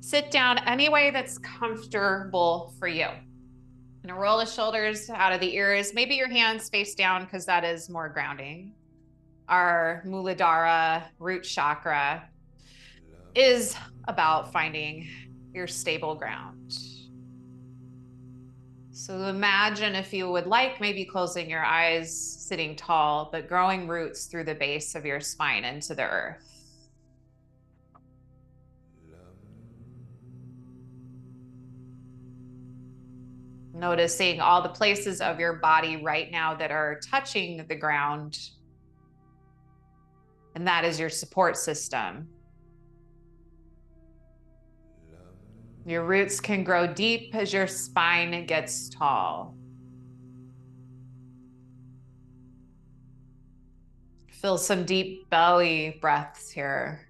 Sit down any way that's comfortable for you. And roll the shoulders out of the ears. Maybe your hands face down because that is more grounding. Our muladhara root chakra is about finding your stable ground. So imagine, if you would like, maybe closing your eyes, sitting tall, but growing roots through the base of your spine into the earth. Noticing all the places of your body right now that are touching the ground. And that is your support system. Your roots can grow deep as your spine gets tall. Feel some deep belly breaths here.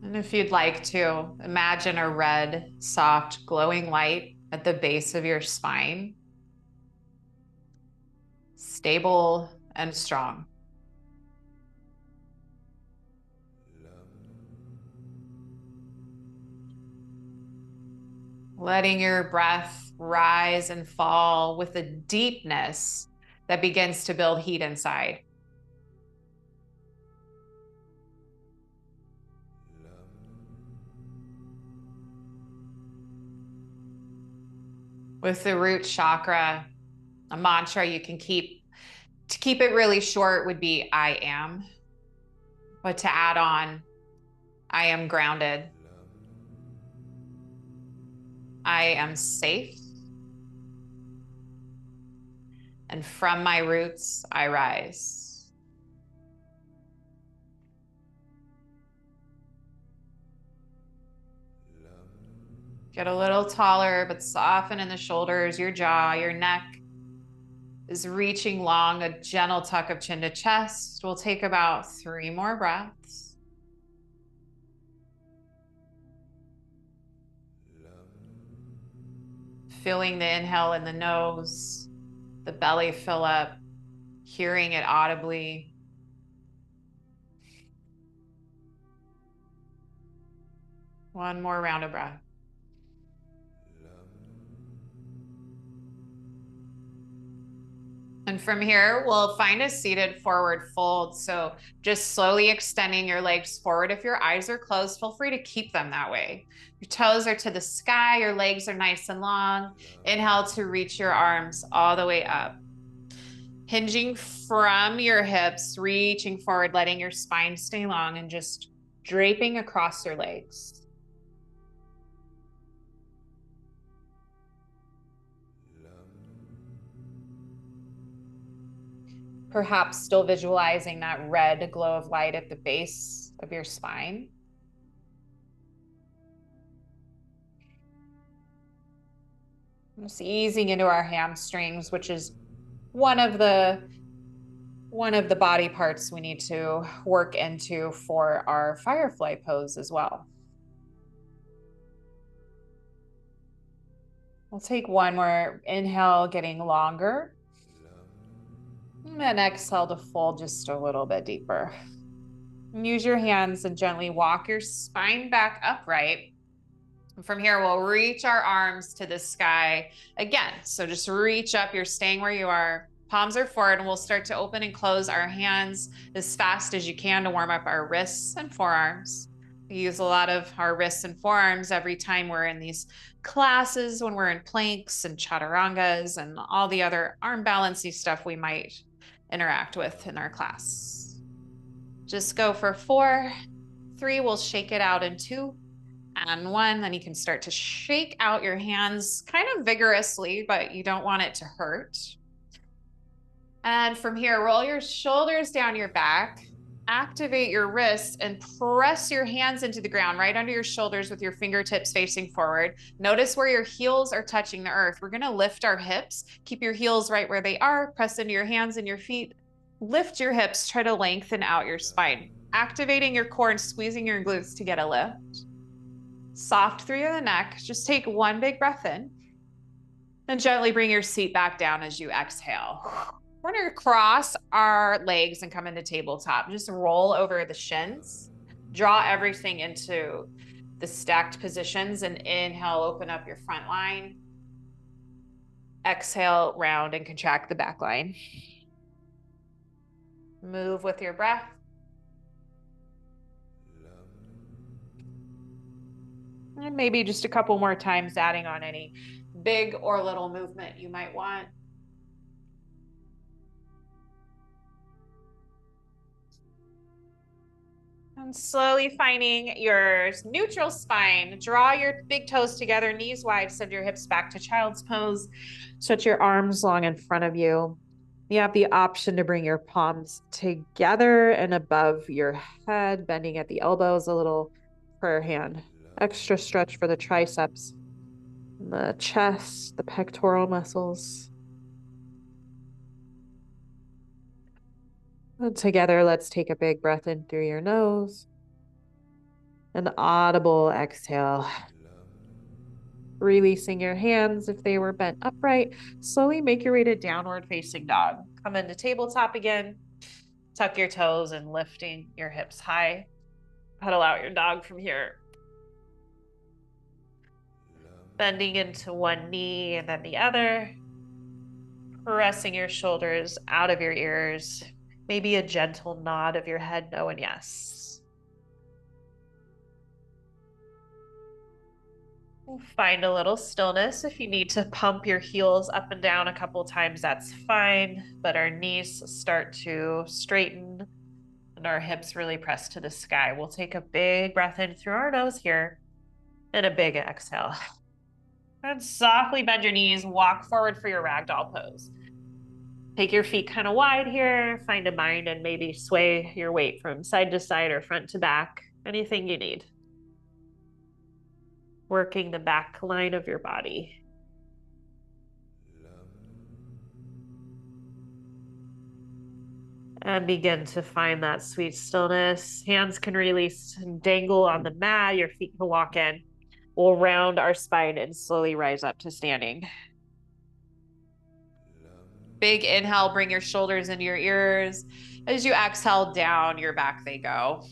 And if you'd like to, imagine a red, soft, glowing light at the base of your spine. Stable and strong. Letting your breath rise and fall with a deepness that begins to build heat inside. With the root chakra, a mantra you can keep, to keep it really short, would be I am. But to add on, I am grounded. I am safe. And from my roots, I rise. Get a little taller, but soften in the shoulders, your jaw, your neck is reaching long, a gentle tuck of chin to chest. We'll take about 3 more breaths. Feeling the inhale in the nose, the belly fill up, hearing it audibly. One more round of breath. And from here, we'll find a seated forward fold. So just slowly extending your legs forward. If your eyes are closed, feel free to keep them that way. Your toes are to the sky, your legs are nice and long. Inhale to reach your arms all the way up. Hinging from your hips, reaching forward, letting your spine stay long and just draping across your legs. Perhaps still visualizing that red glow of light at the base of your spine. Just easing into our hamstrings, which is one of the body parts we need to work into for our firefly pose as well. We'll take one more inhale, getting longer. And exhale to fold just a little bit deeper. And use your hands and gently walk your spine back upright. And from here, we'll reach our arms to the sky again. So just reach up, you're staying where you are. Palms are forward, and we'll start to open and close our hands as fast as you can to warm up our wrists and forearms. We use a lot of our wrists and forearms every time we're in these classes, when we're in planks and chaturangas and all the other arm balancing stuff we might interact with in our class. Just go for 4, 3, we'll shake it out in 2 and 1. Then you can start to shake out your hands kind of vigorously, but you don't want it to hurt. And from here, roll your shoulders down your back, activate your wrists and press your hands into the ground right under your shoulders with your fingertips facing forward. Notice where your heels are touching the earth. We're gonna lift our hips. Keep your heels right where they are. Press into your hands and your feet. Lift your hips, try to lengthen out your spine. Activating your core and squeezing your glutes to get a lift. Soft through the neck. Just take one big breath in and gently bring your seat back down as you exhale. We're gonna cross our legs and come into tabletop. Just roll over the shins. Draw everything into the stacked positions and inhale, open up your front line. Exhale, round and contract the back line. Move with your breath. And maybe just a couple more times, adding on any big or little movement you might want. And slowly finding your neutral spine. Draw your big toes together, knees wide, send your hips back to child's pose. Stretch your arms long in front of you. You have the option to bring your palms together and above your head, bending at the elbows, a little prayer hand. Extra stretch for the triceps, the chest, the pectoral muscles. And together, let's take a big breath in through your nose. An audible exhale. Releasing your hands if they were bent upright. Slowly make your way to downward facing dog. Come into tabletop again. Tuck your toes and lifting your hips high. Pedal out your dog from here. Bending into one knee and then the other. Pressing your shoulders out of your ears. Maybe a gentle nod of your head, no and yes. Find a little stillness. If you need to pump your heels up and down a couple times, that's fine. But our knees start to straighten and our hips really press to the sky. We'll take a big breath in through our nose here and a big exhale. And softly bend your knees, walk forward for your ragdoll pose. Take your feet kind of wide here, find a bind and maybe sway your weight from side to side or front to back, anything you need. Working the back line of your body. And begin to find that sweet stillness. Hands can release and dangle on the mat. Your feet can walk in. We'll round our spine and slowly rise up to standing. Big inhale, bring your shoulders into your ears. As you exhale, down your back they go.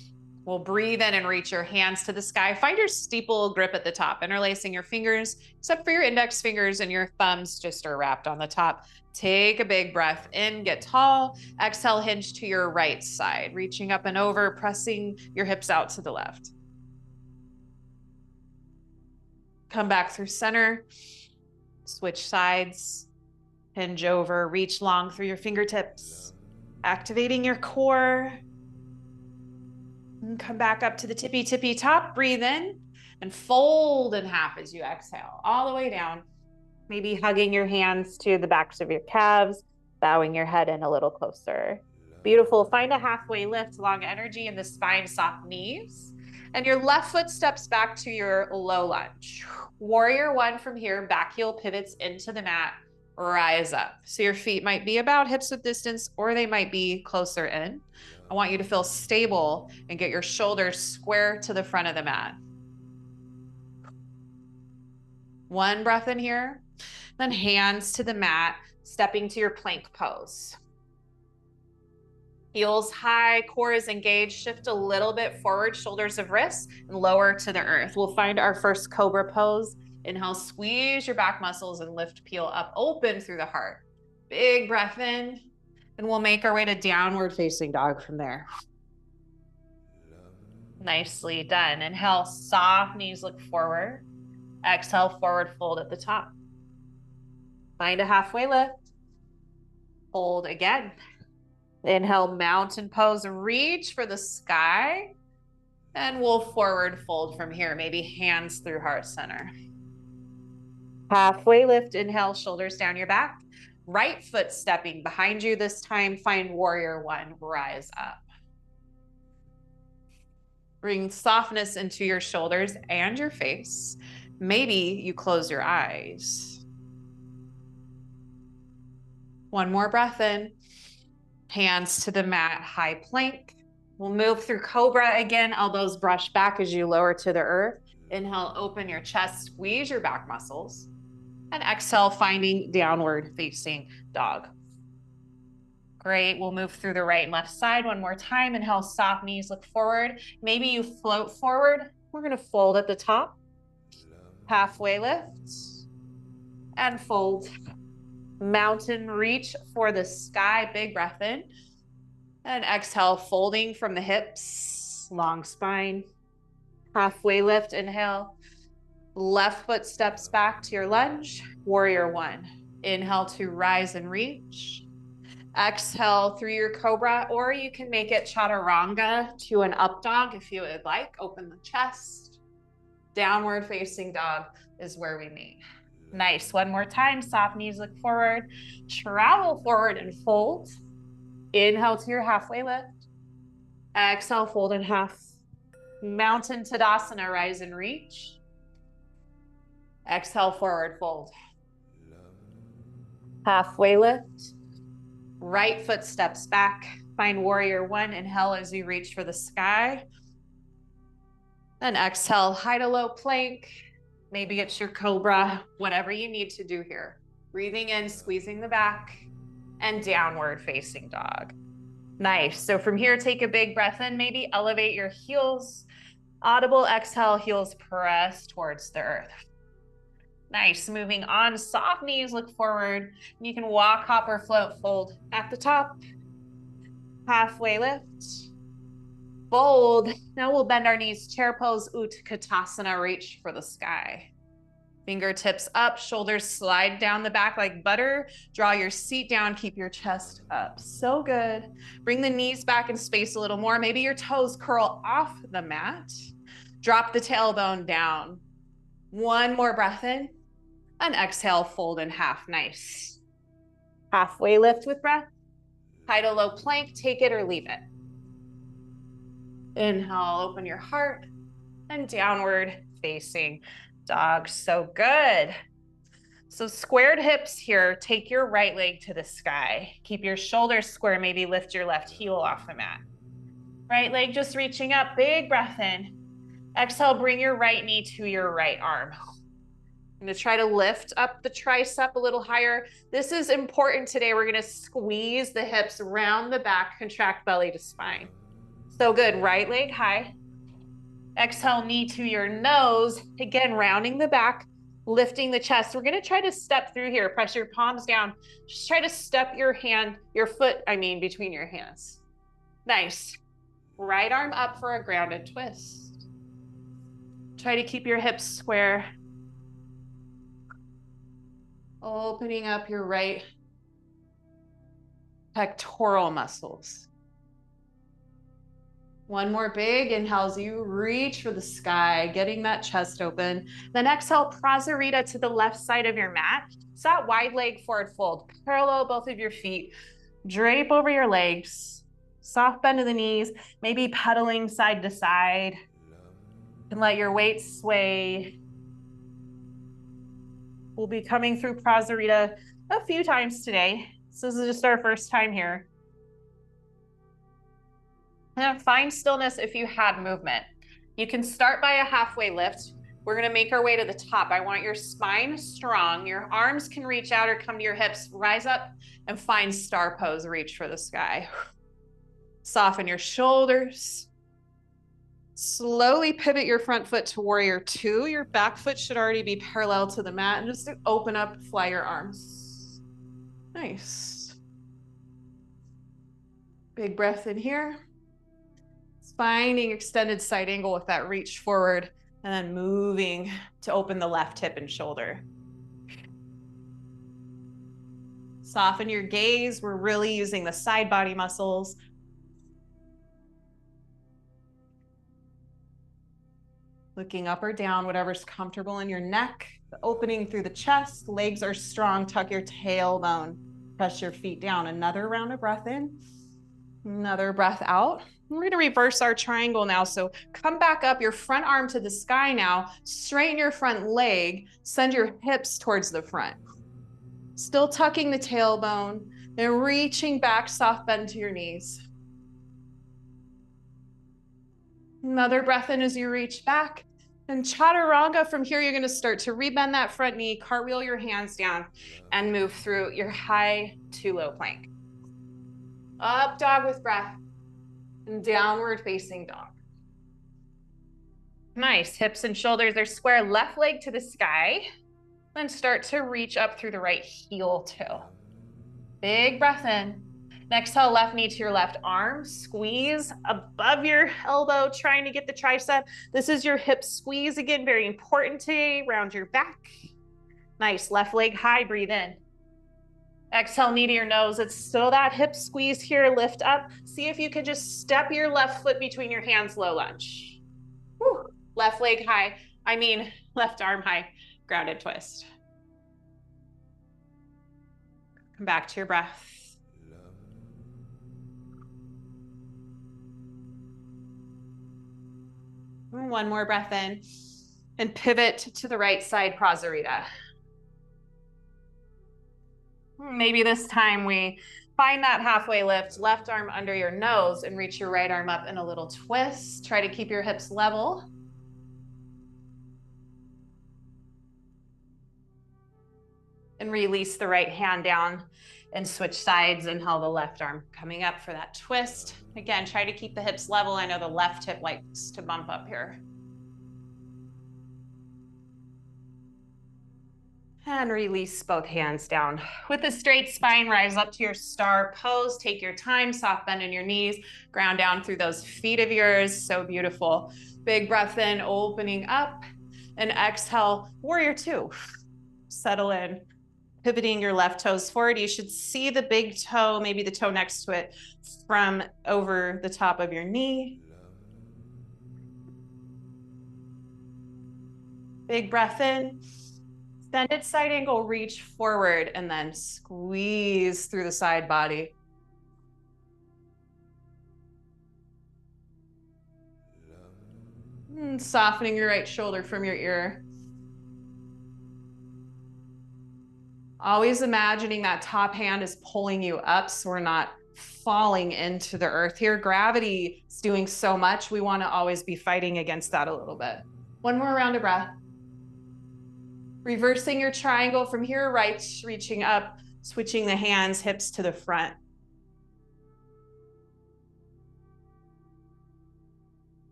We'll breathe in and reach your hands to the sky. Find your steeple grip at the top, interlacing your fingers, except for your index fingers and your thumbs just are wrapped on the top. Take a big breath in, get tall. Exhale, hinge to your right side, reaching up and over, pressing your hips out to the left. Come back through center, switch sides, hinge over, reach long through your fingertips, activating your core. And come back up to the tippy top, breathe in and fold in half as you exhale, all the way down. Maybe hugging your hands to the backs of your calves, bowing your head in a little closer. Beautiful, find a halfway lift, long energy in the spine, soft knees. And your left foot steps back to your low lunge. Warrior one from here, back heel pivots into the mat, rise up. So your feet might be about hips width distance or they might be closer in. I want you to feel stable and get your shoulders square to the front of the mat. One breath in here, then hands to the mat, stepping to your plank pose. Heels high, core is engaged, shift a little bit forward, shoulders of wrists, and lower to the earth. We'll find our first cobra pose. Inhale, squeeze your back muscles and lift, peel up, open through the heart. Big breath in, and we'll make our way to downward facing dog from there. Nicely done. Inhale, soft knees look forward. Exhale, forward fold at the top. Find a halfway lift. Hold again. Inhale, mountain pose, reach for the sky. And we'll forward fold from here, maybe hands through heart center. Halfway lift, inhale, shoulders down your back. Right foot stepping behind you this time. Find warrior one, rise up. Bring softness into your shoulders and your face. Maybe you close your eyes. One more breath in. Hands to the mat, high plank. We'll move through cobra again. Elbows brush back as you lower to the earth. Inhale, open your chest, squeeze your back muscles. And exhale, finding downward facing dog. Great. We'll move through the right and left side one more time. Inhale, soft knees, look forward. Maybe you float forward. We're going to fold at the top. Halfway lift and fold. Mountain reach for the sky. Big breath in. And exhale, folding from the hips. Long spine. Halfway lift, inhale. Left foot steps back to your lunge. Warrior one. Inhale to rise and reach. Exhale through your cobra, or you can make it chaturanga to an up dog if you would like. Open the chest. Downward facing dog is where we meet. Nice. One more time. Soft knees, look forward. Travel forward and fold. Inhale to your halfway lift. Exhale, fold in half. Mountain Tadasana, rise and reach. Exhale, forward fold. Halfway lift. Right foot steps back. Find warrior one. Inhale as you reach for the sky. Then exhale, high to low plank. Maybe it's your cobra, whatever you need to do here. Breathing in, squeezing the back, and downward facing dog. Nice. So from here, take a big breath in. Maybe elevate your heels. Audible exhale, heels press towards the earth. Nice. Moving on, soft knees, look forward. You can walk, hop, or float, fold at the top. Halfway lift. Fold. Now we'll bend our knees, chair pose, Utkatasana, reach for the sky. Fingertips up, shoulders slide down the back like butter. Draw your seat down, keep your chest up. So good. Bring the knees back in space a little more. Maybe your toes curl off the mat. Drop the tailbone down. One more breath in. And exhale, fold in half. Nice. Halfway lift with breath. High to low plank, take it or leave it. Inhale, open your heart, and downward facing dog. So good. So squared hips here. Take your right leg to the sky. Keep your shoulders square. Maybe lift your left heel off the mat. Right leg just reaching up. Big breath in. Exhale, bring your right knee to your right arm. I'm going to try to lift up the tricep a little higher. This is important today. We're going to squeeze the hips around the back, contract belly to spine. So good. Right leg high. Exhale, knee to your nose. Again, rounding the back, lifting the chest. We're going to try to step through here. Press your palms down. Just try to step your foot between your hands. Nice. Right arm up for a grounded twist. Try to keep your hips square. Opening up your right pectoral muscles. One more big inhale as you reach for the sky, getting that chest open. Then exhale, Prasarita to the left side of your mat. It's that wide leg forward fold. Parallel both of your feet. Drape over your legs. Soft bend of the knees. Maybe pedaling side to side. And let your weight sway. We'll be coming through Prasarita a few times today. So this is just our first time here. And find stillness if you had movement. You can start by a halfway lift. We're gonna make our way to the top. I want your spine strong. Your arms can reach out or come to your hips. Rise up and find star pose, reach for the sky. Soften your shoulders. Slowly pivot your front foot to warrior two. Your back foot should already be parallel to the mat, and just open up, fly your arms. Nice. Big breath in here. Finding extended side angle with that reach forward, and then moving to open the left hip and shoulder. Soften your gaze. We're really using the side body muscles. Looking up or down, whatever's comfortable in your neck. The opening through the chest. Legs are strong. Tuck your tailbone. Press your feet down. Another round of breath in. Another breath out. We're going to reverse our triangle now. So come back up, your front arm to the sky now. Straighten your front leg. Send your hips towards the front. Still tucking the tailbone. Then reaching back, soft bend to your knees. Another breath in as you reach back. And chaturanga, from here, you're going to start to rebend that front knee, cartwheel your hands down, and move through your high to low plank. Up dog with breath. And downward facing dog. Nice. Hips and shoulders are square. Left leg to the sky. Then start to reach up through the right heel too. Big breath in. Exhale, left knee to your left arm. Squeeze above your elbow, trying to get the tricep. This is your hip squeeze again, very important today. Round your back. Nice. Left leg high, breathe in. Exhale, knee to your nose. It's still that hip squeeze here. Lift up. See if you can just step your left foot between your hands, low lunge. Whew. Left leg high. Left arm high. Grounded twist. Come back to your breath. One more breath in. And pivot to the right side, Prasarita. Maybe this time we find that halfway lift, left arm under your nose, and reach your right arm up in a little twist. Try to keep your hips level. And release the right hand down and switch sides. Inhale the left arm coming up for that twist. Again, try to keep the hips level. I know the left hip likes to bump up here. And release both hands down. With a straight spine, rise up to your star pose. Take your time, soft bend in your knees. Ground down through those feet of yours. So beautiful. Big breath in, opening up. And exhale, warrior two. Settle in. Pivoting your left toes forward. You should see the big toe, maybe the toe next to it, from over the top of your knee. Big breath in. Extended side angle, reach forward, and then squeeze through the side body. And softening your right shoulder from your ear. Always imagining that top hand is pulling you up so we're not falling into the earth here. Gravity is doing so much. We want to always be fighting against that a little bit. One more round of breath. Reversing your triangle from here, right, reaching up, switching the hands, hips to the front.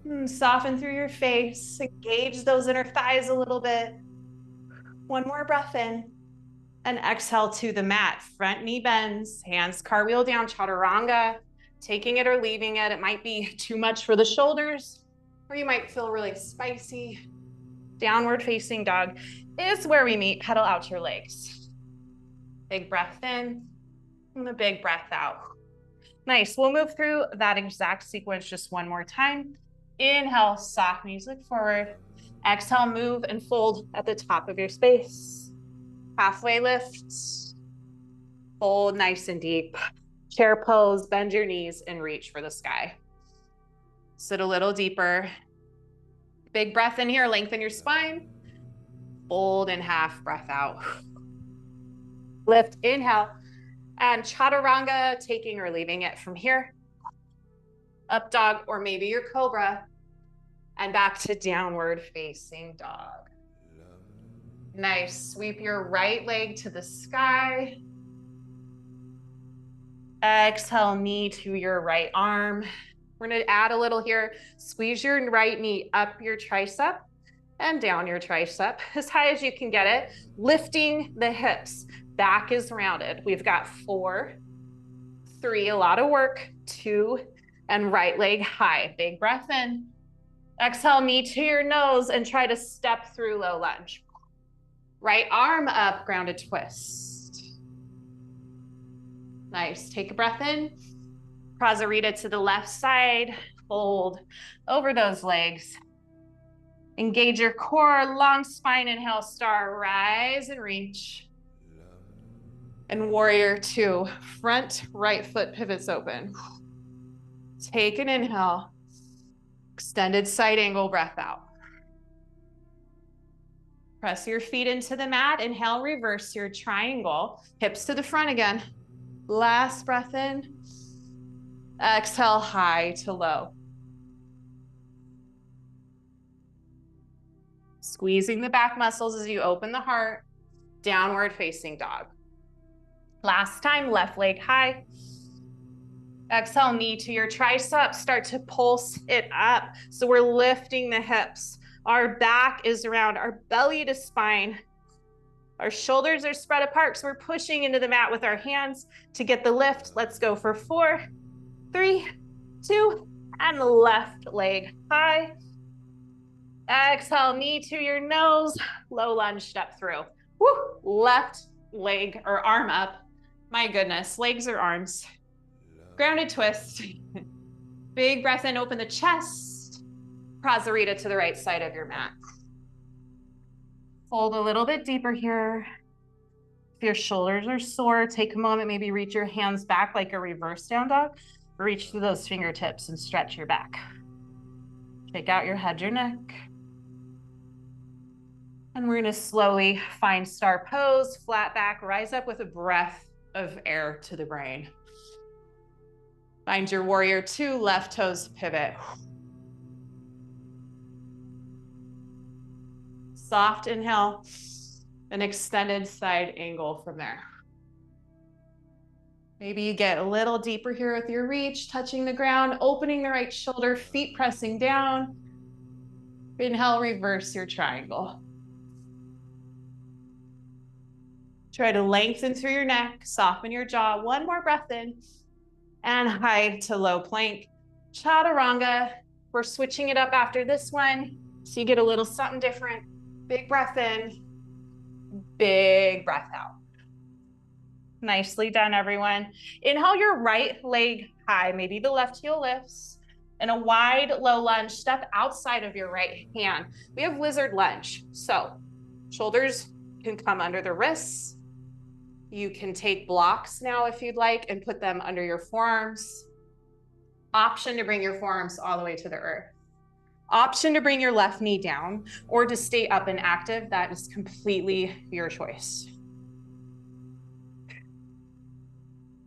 And soften through your face, engage those inner thighs a little bit. One more breath in. And exhale to the mat. Front knee bends, hands cartwheel down, chaturanga. Taking it or leaving it. It might be too much for the shoulders, or you might feel really spicy. Downward facing dog is where we meet. Pedal out your legs. Big breath in and a big breath out. Nice. We'll move through that exact sequence just one more time. Inhale, soft knees look forward. Exhale, move and fold at the top of your space. Halfway lift. Fold nice and deep. Chair pose, bend your knees and reach for the sky. Sit a little deeper. Big breath in here, lengthen your spine. Fold in half, breath out. Lift, inhale, and chaturanga, taking or leaving it from here. Up dog, or maybe your cobra, and back to downward facing dog. Nice, sweep your right leg to the sky. Exhale, knee to your right arm. We're gonna add a little here. Squeeze your right knee up your tricep and down your tricep as high as you can get it. Lifting the hips, back is rounded. We've got 4, 3, a lot of work, 2, and right leg high. Big breath in. Exhale, knee to your nose and try to step through low lunge. Right arm up, grounded twist. Nice, take a breath in. Prasarita to the left side, fold over those legs. Engage your core, long spine, inhale, star, rise and reach. And warrior two, front right foot pivots open. Take an inhale, extended side angle breath out. Press your feet into the mat, inhale, reverse your triangle, hips to the front again. Last breath in. Exhale, high to low. Squeezing the back muscles as you open the heart. Downward facing dog. Last time, left leg high. Exhale, knee to your triceps, start to pulse it up. So we're lifting the hips. Our back is around our belly to spine. Our shoulders are spread apart, so we're pushing into the mat with our hands to get the lift. Let's go for 4, 3, 2, and left leg high. Exhale, knee to your nose, low lunge, step through. Woo. Left leg or arm up. My goodness, legs or arms. Grounded twist. Big breath in, open the chest. Prasarita to the right side of your mat. Fold a little bit deeper here. If your shoulders are sore, take a moment, maybe reach your hands back like a reverse down dog. Reach through those fingertips and stretch your back. Shake out your head, your neck. And we're gonna slowly find star pose, flat back, rise up with a breath of air to the brain. Find your warrior 2, left toes pivot. Soft inhale, an extended side angle from there. Maybe you get a little deeper here with your reach, touching the ground, opening the right shoulder, feet pressing down. Inhale, reverse your triangle. Try to lengthen through your neck, soften your jaw. One more breath in. And high to low plank. Chaturanga. We're switching it up after this one, so you get a little something different. Big breath in, big breath out. Nicely done, everyone. Inhale your right leg high, maybe the left heel lifts. In a wide low lunge, step outside of your right hand. We have lizard lunge, so shoulders can come under the wrists. You can take blocks now if you'd like and put them under your forearms. Option to bring your forearms all the way to the earth. Option to bring your left knee down or to stay up and active. That is completely your choice.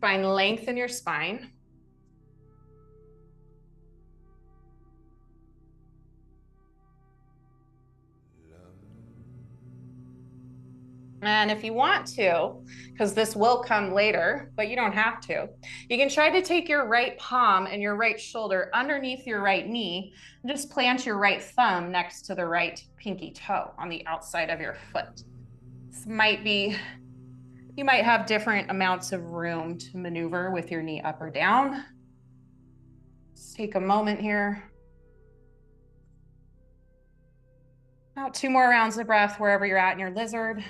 Find length in your spine. And if you want to, because this will come later, but you don't have to, you can try to take your right palm and your right shoulder underneath your right knee and just plant your right thumb next to the right pinky toe on the outside of your foot. This might be, you might have different amounts of room to maneuver with your knee up or down. Just take a moment here. About 2 more rounds of breath wherever you're at in your lizard.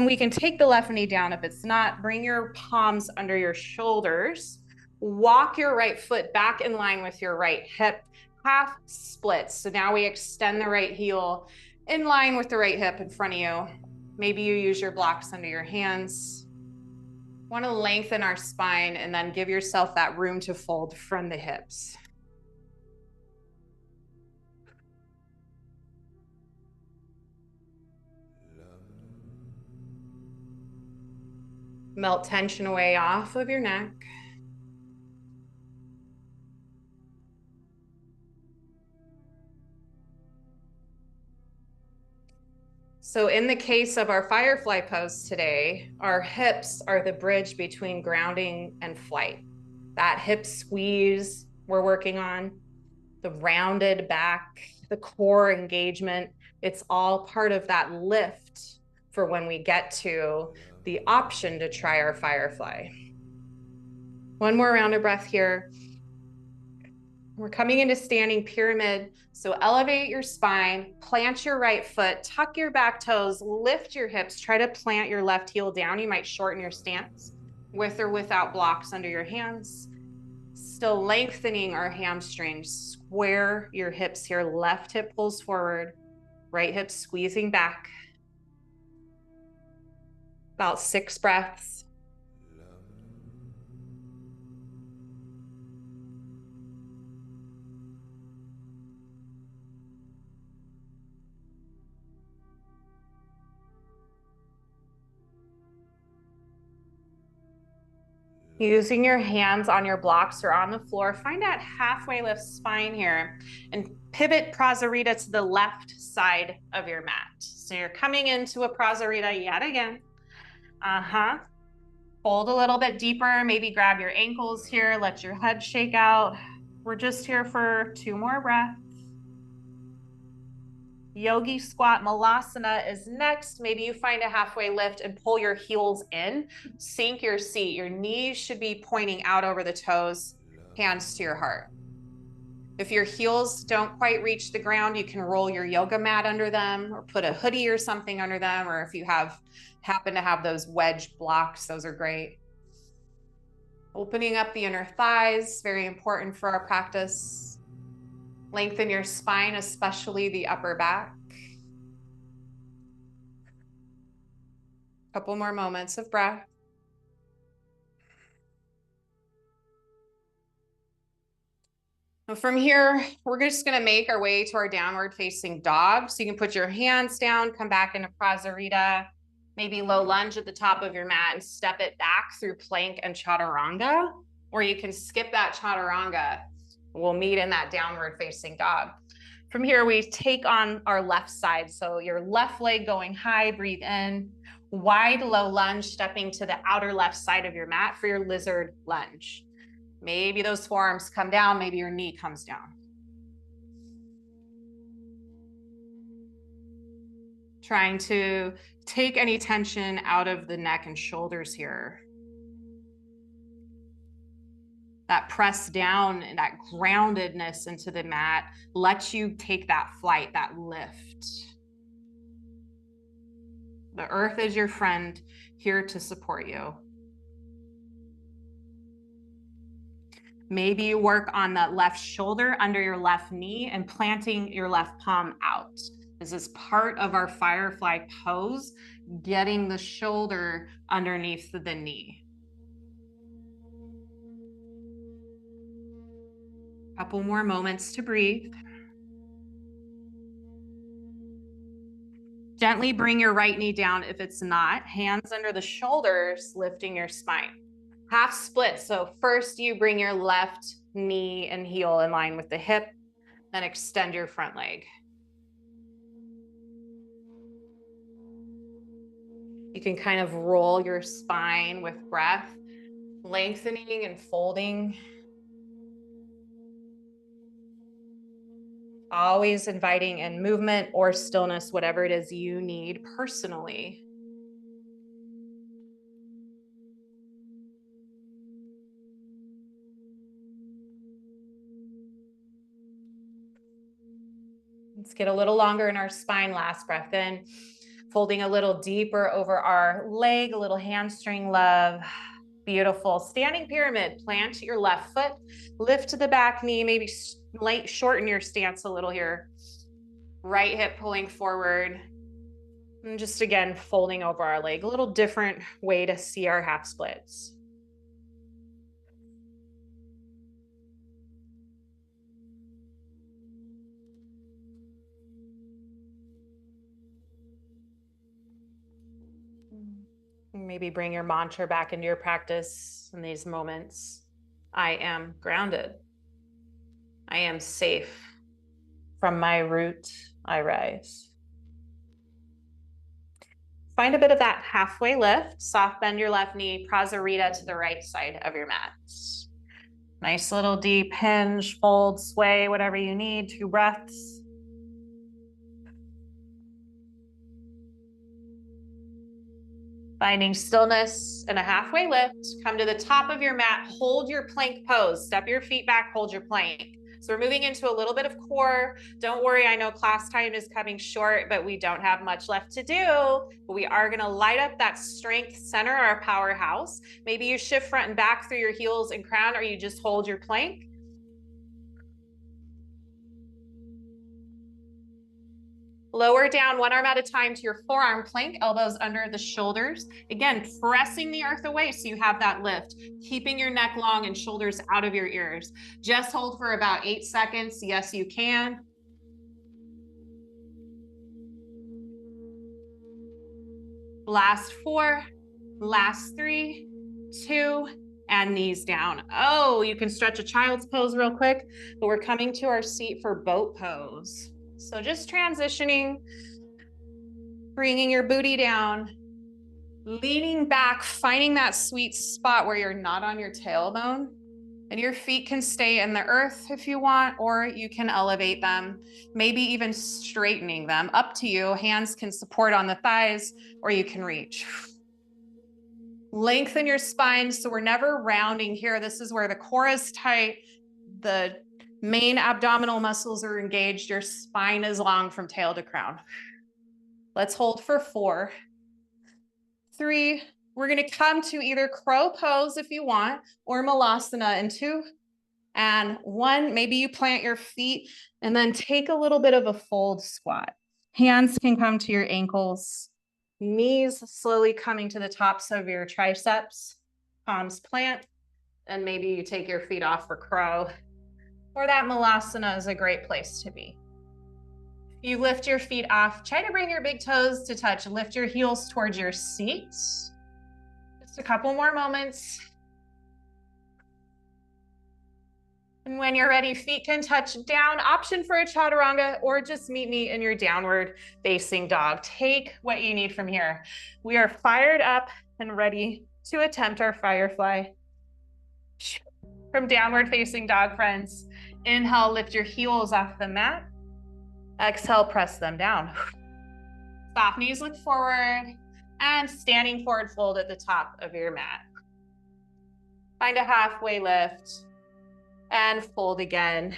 We can take the left knee down. If it's not, bring your palms under your shoulders. Walk your right foot back in line with your right hip, half splits. So now we extend the right heel in line with the right hip in front of you. Maybe you use your blocks under your hands. Want to lengthen our spine and then give yourself that room to fold from the hips. Melt tension away off of your neck. So in the case of our firefly pose today, our hips are the bridge between grounding and flight. That hip squeeze we're working on, the rounded back, the core engagement, it's all part of that lift for when we get to the option to try our firefly. One more round of breath here. We're coming into standing pyramid. So elevate your spine, plant your right foot, tuck your back toes, lift your hips, try to plant your left heel down. You might shorten your stance with or without blocks under your hands. Still lengthening our hamstrings. Square your hips here. Left hip pulls forward, right hip squeezing back. About 6 breaths. Using your hands on your blocks or on the floor, find that halfway lift spine here and Pivot Prasarita to the left side of your mat. So you're coming into a Prasarita yet again. Fold a little bit deeper, maybe grab your ankles here, let your head shake out. We're just here for 2 more breaths. Yogi squat malasana is next. Maybe you find a halfway lift and pull your heels in, sink your seat. Your knees should be pointing out over the toes, hands to your heart. If your heels don't quite reach the ground, you can roll your yoga mat under them or put a hoodie or something under them. Or if you happen to have those wedge blocks, those are great. Opening up the inner thighs, very important for our practice. Lengthen your spine, especially the upper back. Couple more moments of breath. From here, we're just going to make our way to our downward facing dog. So you can put your hands down, come back into Prasarita, maybe low lunge at the top of your mat and step it back through plank and chaturanga, or you can skip that chaturanga. We'll meet in that downward facing dog. From here, we take on our left side. So your left leg going high, breathe in, wide low lunge, stepping to the outer left side of your mat for your lizard lunge. Maybe those forearms come down, maybe your knee comes down. Trying to take any tension out of the neck and shoulders here. That press down and that groundedness into the mat lets you take that flight, that lift. The earth is your friend, here to support you. Maybe you work on that left shoulder under your left knee and planting your left palm out. This is part of our firefly pose, getting the shoulder underneath the knee. Couple more moments to breathe. Gently bring your right knee down if it's not. Hands under the shoulders, lifting your spine. Half split. So first you bring your left knee and heel in line with the hip, then extend your front leg. You can kind of roll your spine with breath, lengthening and folding. Always inviting in movement or stillness, whatever it is you need personally. Let's get a little longer in our spine. Last breath in, folding a little deeper over our leg, a little hamstring love. Beautiful. Standing pyramid, plant your left foot, lift to the back knee, maybe shorten your stance a little here. Right hip pulling forward. And just again, folding over our leg. A little different way to see our half splits. Maybe bring your mantra back into your practice in these moments. I am grounded. I am safe. From my root, I rise. Find a bit of that halfway lift. Soft bend your left knee, Prasarita to the right side of your mat. Nice little deep hinge, fold, sway, whatever you need. 2 breaths. Finding stillness and a halfway lift. Come to the top of your mat, hold your plank pose. Step your feet back, hold your plank. So we're moving into a little bit of core. Don't worry, I know class time is coming short, but we don't have much left to do. But we are gonna light up that strength center, our powerhouse. Maybe you shift front and back through your heels and crown, or you just hold your plank. Lower down 1 arm at a time to your forearm plank, elbows under the shoulders. Again, pressing the earth away so you have that lift, keeping your neck long and shoulders out of your ears. Just hold for about 8 seconds. Yes, you can. Last 4, last 3, 2, and knees down. Oh, you can stretch a child's pose real quick, but we're coming to our seat for boat pose. So just transitioning, bringing your booty down, leaning back, finding that sweet spot where you're not on your tailbone. And your feet can stay in the earth if you want, or you can elevate them, maybe even straightening them. Up to you. Hands can support on the thighs, or you can reach. Lengthen your spine so we're never rounding here. This is where the core is tight. The main abdominal muscles are engaged. Your spine is long from tail to crown. Let's hold for 4, 3. We're going to come to either crow pose if you want, or malasana in 2 and 1. Maybe you plant your feet and then take a little bit of a fold squat. Hands can come to your ankles, knees slowly coming to the tops of your triceps, palms plant, and maybe you take your feet off for crow, or that malasana is a great place to be. You lift your feet off, try to bring your big toes to touch, lift your heels towards your seat. Just a couple more moments. And when you're ready, feet can touch down. Option for a chaturanga, or just meet me in your downward facing dog. Take what you need from here. We are fired up and ready to attempt our firefly. From downward facing dog, friends. Inhale, lift your heels off the mat. Exhale, press them down. Soft knees look forward, and standing forward fold at the top of your mat. Find a halfway lift and fold again.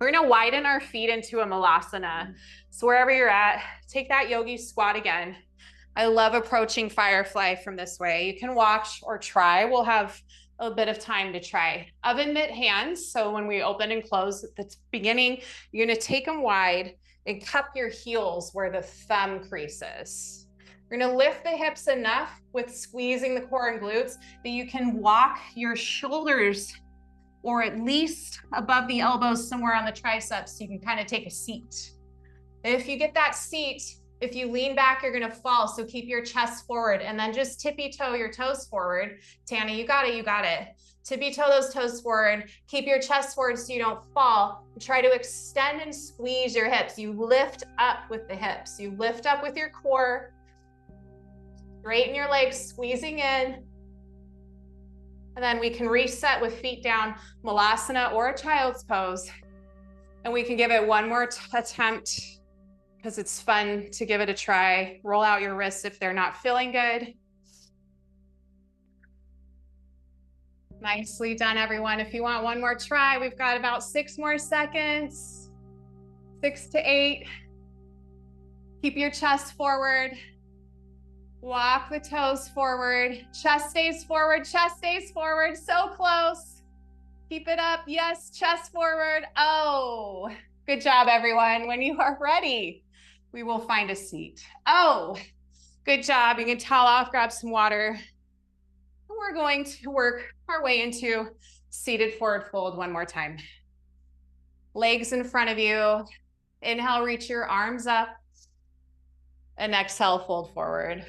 We're gonna widen our feet into a malasana. So wherever you're at, take that yogi squat again. I love approaching firefly from this way. You can watch or try. We'll have a bit of time to try. Oven mitt hands. So when we open and close at the beginning, you're gonna take them wide and cup your heels where the thumb creases. You're gonna lift the hips enough with squeezing the core and glutes that you can walk your shoulders or at least above the elbows somewhere on the triceps, so you can kind of take a seat. If you get that seat, if you lean back, you're gonna fall, so keep your chest forward and then just tippy toe your toes forward. Tana, you got it, you got it. Tippy toe those toes forward, keep your chest forward so you don't fall. Try to extend and squeeze your hips. You lift up with the hips. You lift up with your core. Straighten your legs, squeezing in. And then we can reset with feet down, malasana or a child's pose. And we can give it one more attempt because it's fun to give it a try. Roll out your wrists if they're not feeling good. Nicely done, everyone. If you want one more try, we've got about 6 more seconds. 6 to 8. Keep your chest forward. Walk the toes forward. Chest stays forward. Chest stays forward. So close. Keep it up. Yes, chest forward. Oh, good job, everyone. When you are ready, we will find a seat. Oh, good job. You can towel off, grab some water. We're going to work our way into seated forward fold one more time. Legs in front of you. Inhale, reach your arms up. And exhale, fold forward.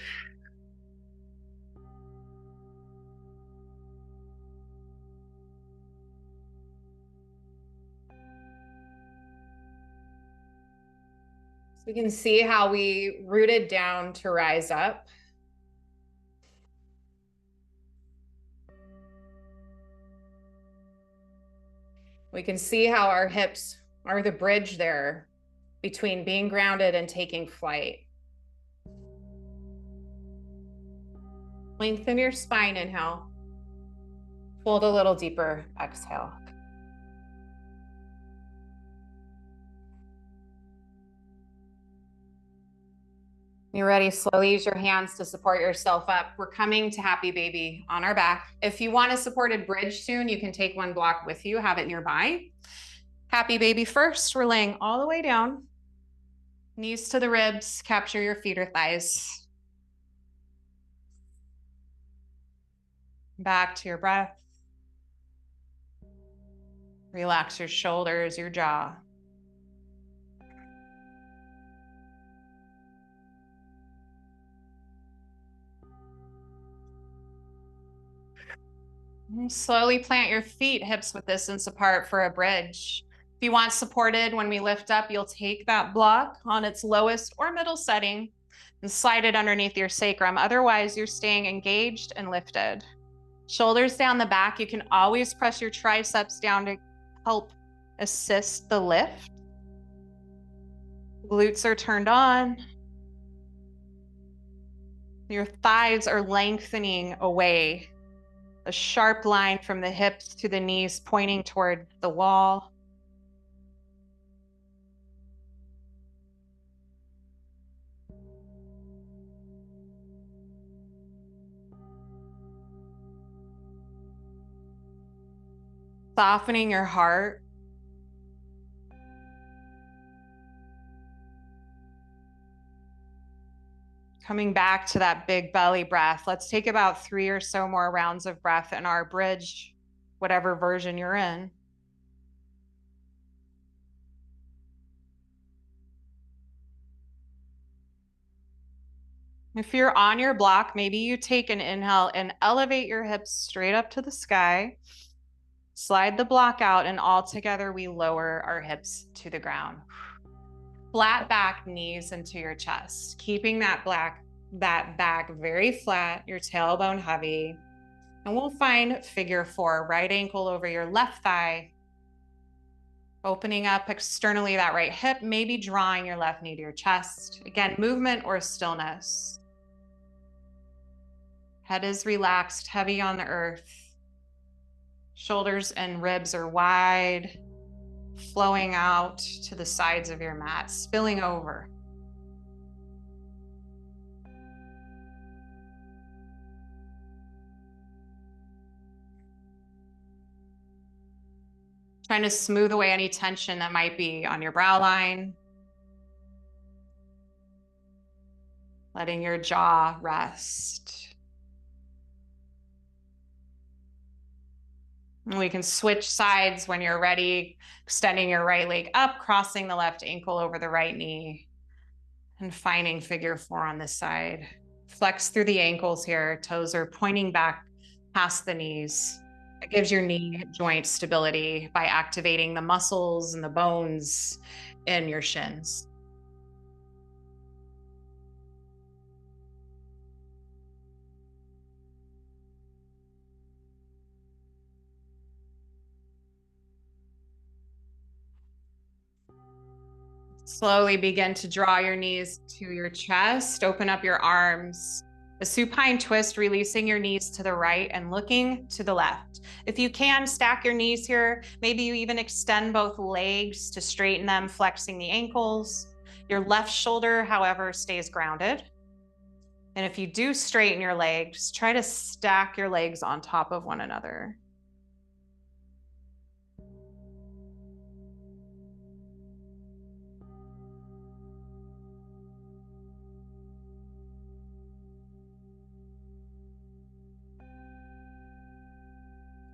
So we can see how we rooted down to rise up. We can see how our hips are the bridge there between being grounded and taking flight. Lengthen your spine, inhale. Fold a little deeper, exhale. You're ready, slowly use your hands to support yourself up. We're coming to happy baby on our back. If you want a supported bridge soon, you can take one block with you, have it nearby. Happy baby first, we're laying all the way down. Knees to the ribs, capture your feet or thighs. Back to your breath. Relax your shoulders, your jaw. Slowly plant your feet hips width distance apart for a bridge. If you want supported when we lift up, you'll take that block on its lowest or middle setting and slide it underneath your sacrum. Otherwise, you're staying engaged and lifted. Shoulders down the back. You can always press your triceps down to help assist the lift. Glutes are turned on. Your thighs are lengthening away. A sharp line from the hips to the knees pointing toward the wall. Softening your heart. Coming back to that big belly breath. Let's take about 3 or so more rounds of breath in our bridge, whatever version you're in. If you're on your block, maybe you take an inhale and elevate your hips straight up to the sky. Slide the block out, and all together we lower our hips to the ground. Flat back, knees into your chest, keeping that back very flat, your tailbone heavy. And we'll find figure 4, right ankle over your left thigh, opening up externally that right hip, maybe drawing your left knee to your chest. Again, movement or stillness. Head is relaxed, heavy on the earth. Shoulders and ribs are wide, flowing out to the sides of your mat, spilling over. Trying to smooth away any tension that might be on your brow line. Letting your jaw rest. And we can switch sides when you're ready, extending your right leg up, crossing the left ankle over the right knee, and finding figure 4 on this side. Flex through the ankles here. Toes are pointing back past the knees. It gives your knee joint stability by activating the muscles and the bones in your shins. Slowly begin to draw your knees to your chest. Open up your arms. A supine twist, releasing your knees to the right and looking to the left. If you can, stack your knees here. Maybe you even extend both legs to straighten them, flexing the ankles. Your left shoulder, however, stays grounded. And if you do straighten your legs, try to stack your legs on top of one another.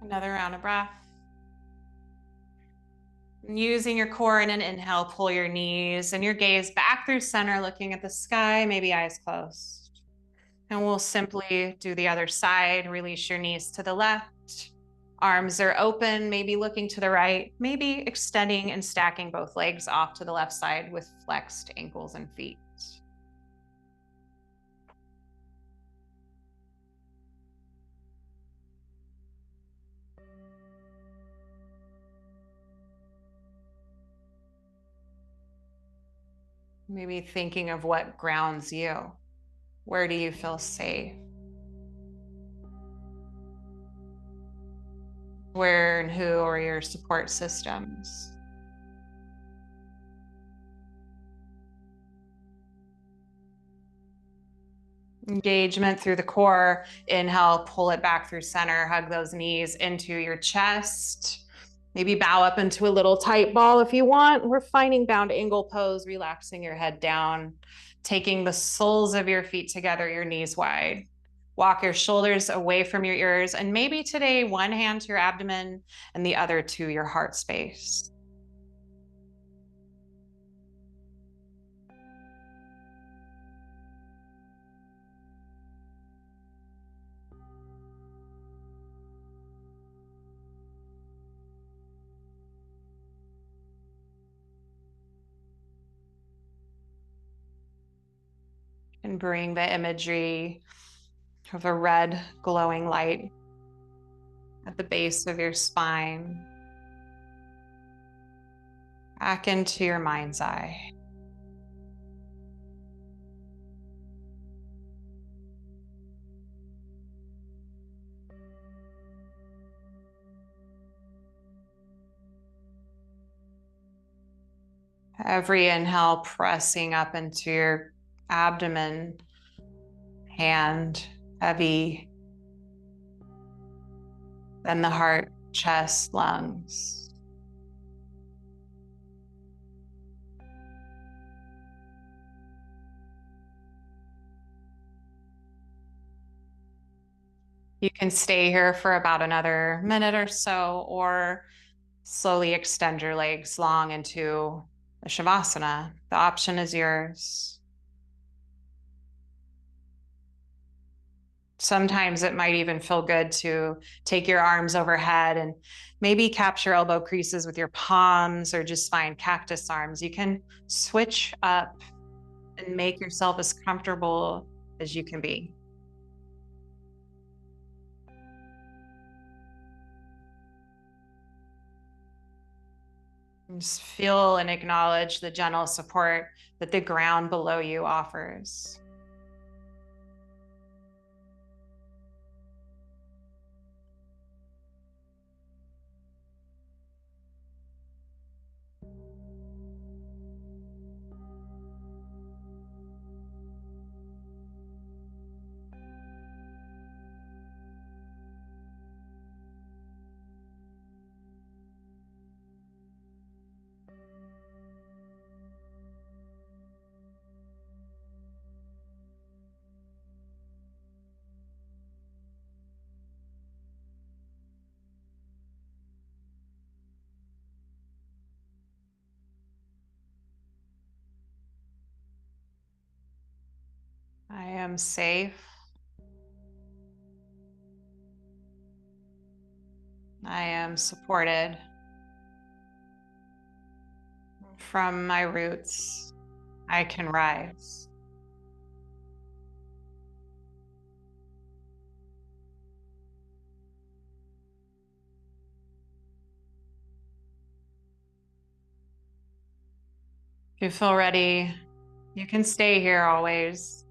Another round of breath. Using your core in an inhale, pull your knees and your gaze back through center, looking at the sky, maybe eyes closed. And we'll simply do the other side. Release your knees to the left. Arms are open, maybe looking to the right, maybe extending and stacking both legs off to the left side with flexed ankles and feet. Maybe thinking of what grounds you. Where do you feel safe? Where and who are your support systems? Engagement through the core. Inhale, pull it back through center, hug those knees into your chest. Maybe bow up into a little tight ball if you want. We're finding bound angle pose, relaxing your head down, taking the soles of your feet together, your knees wide. Walk your shoulders away from your ears, and maybe today one hand to your abdomen and the other to your heart space. And bring the imagery of a red glowing light at the base of your spine back into your mind's eye. Every inhale pressing up into your abdomen, hand heavy, then the heart, chest, lungs. You can stay here for about another minute or so, or slowly extend your legs long into a shavasana. The option is yours. Sometimes it might even feel good to take your arms overhead and maybe capture elbow creases with your palms, or just find cactus arms. You can switch up and make yourself as comfortable as you can be. Just feel and acknowledge the gentle support that the ground below you offers. I am safe. I am supported. From my roots, I can rise. If you feel ready, you can stay here always.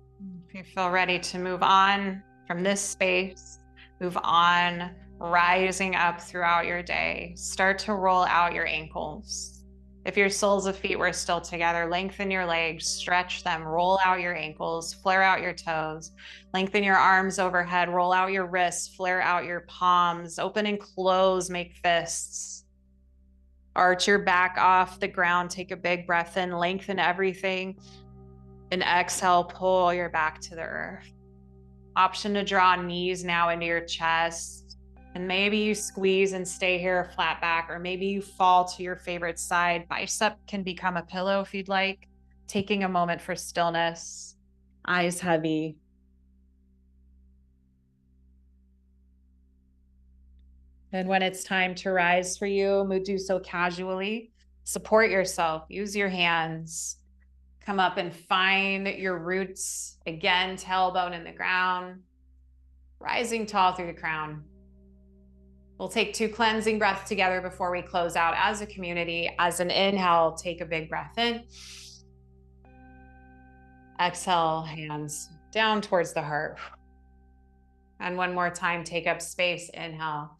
If you feel ready to move on from this space, move on, rising up throughout your day, start to roll out your ankles. If your soles of feet were still together, lengthen your legs, stretch them, roll out your ankles, flare out your toes, lengthen your arms overhead, roll out your wrists, flare out your palms, open and close, make fists. Arch your back off the ground, take a big breath in, lengthen everything, and exhale, pull your back to the earth. Option to draw knees now into your chest, and maybe you squeeze and stay here flat back, or maybe you fall to your favorite side. Bicep can become a pillow if you'd like. Taking a moment for stillness, eyes heavy. And when it's time to rise for you, do so casually. Support yourself, use your hands. Come up and find your roots. Again, tailbone in the ground. Rising tall through the crown. We'll take 2 cleansing breaths together before we close out as a community. As an inhale, take a big breath in. Exhale, hands down towards the heart. And one more time, take up space, inhale.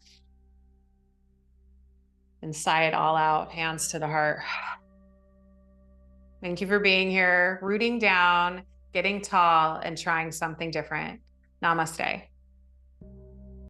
And sigh it all out, hands to the heart. Thank you for being here, rooting down, getting tall, and trying something different. Namaste.